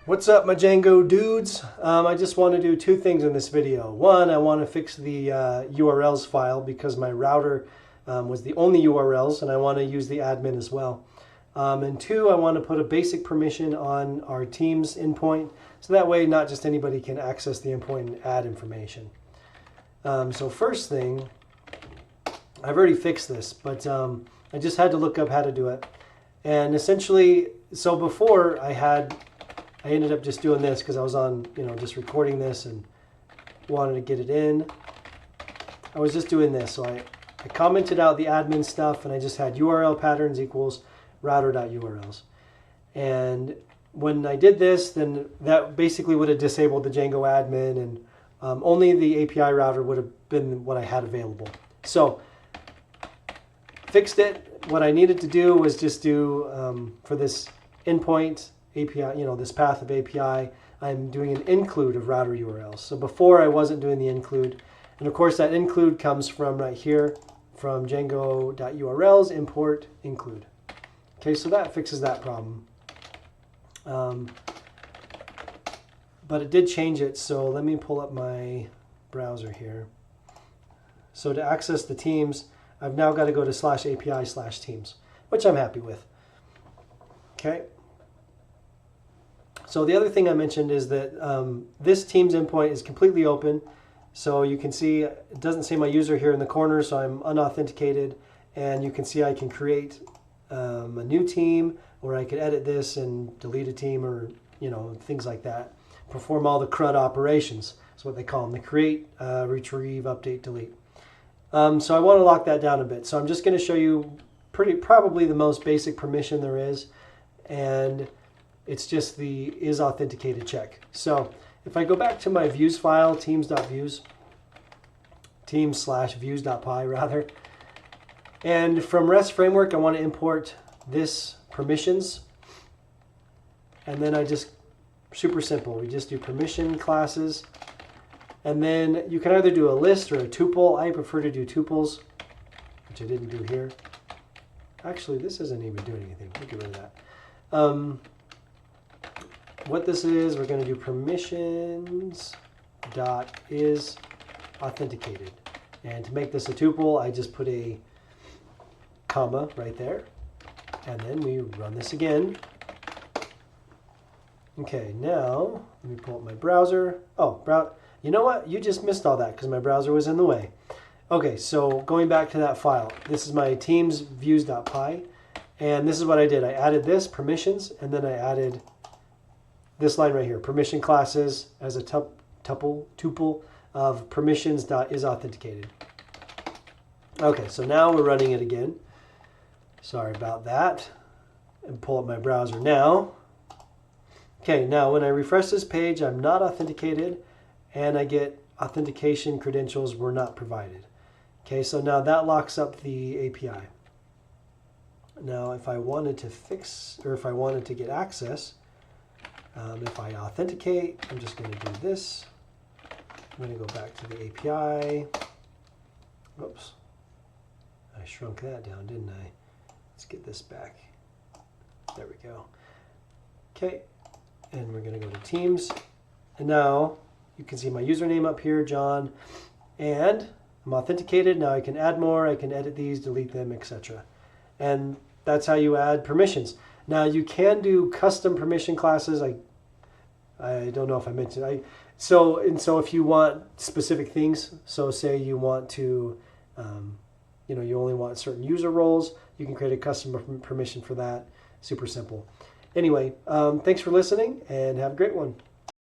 What's up, my Django dudes? I just want to do two things in this video. One, I want to fix the URLs file because my router was the only URLs and I want to use the admin as well. And two, I want to put a basic permission on our Teams endpoint so that way not just anybody can access the endpoint and add information. So first thing, I've already fixed this, but I just had to look up how to do it. And essentially, so before I ended up just doing this because I was on, just recording this and wanted to get it in. I was just doing this. So I commented out the admin stuff and I just had URL patterns equals router.urls. And when I did this, then that basically would have disabled the Django admin and only the API router would have been what I had available. So fixed it. What I needed to do was just do for this endpoint API, this path of API, I'm doing an include of router URLs. So before I wasn't doing the include. And of course that include comes from right here, from Django.urls, import include. Okay, so that fixes that problem. But it did change it, so let me pull up my browser here. So to access the Teams, I've now got to go to /API/Teams, which I'm happy with. Okay. So the other thing I mentioned is that this Teams endpoint is completely open. So you can see it doesn't say my user here in the corner, so I'm unauthenticated. And you can see I can create a new team, or I could edit this and delete a team, or things like that. Perform all the CRUD operations. That's what they call them: the create, retrieve, update, delete. So I want to lock that down a bit. So I'm just going to show you probably the most basic permission there is, and it's just the is authenticated check. So if I go back to my views file, teams.views, teams/views.py rather, and from REST Framework I want to import this permissions, and then I just, super simple, we just do permission classes, and then you can either do a list or a tuple. I prefer to do tuples, which I didn't do here. Actually, this isn't even doing anything. We'll get rid of that. What this is, we're going to do permissions dot is authenticated. And to make this a tuple, I just put a comma right there. And then we run this again. Okay, now let me pull up my browser. Oh, you know what? You just missed all that because my browser was in the way. Okay, so going back to that file, this is my teams views.py. And this is what I did. I added this, permissions, and then I added this line right here, permission classes as a tuple of permissions.isAuthenticated. Okay, so now we're running it again. Sorry about that. And pull up my browser now. Okay, now when I refresh this page, I'm not authenticated, and I get authentication credentials were not provided. Okay, so now that locks up the API. Now if I wanted to fix, or if I wanted to get access, if I authenticate, I'm just going to do this. I'm going to go back to the API. Oops. I shrunk that down, didn't I? Let's get this back. There we go. Okay. And we're going to go to Teams. And now you can see my username up here, John. And I'm authenticated. Now I can add more. I can edit these, delete them, etc. And that's how you add permissions. Now you can do custom permission classes. I don't know if I mentioned. So if you want specific things, so say you want to, you only want certain user roles, you can create a custom permission for that. Super simple. Anyway, thanks for listening and have a great one.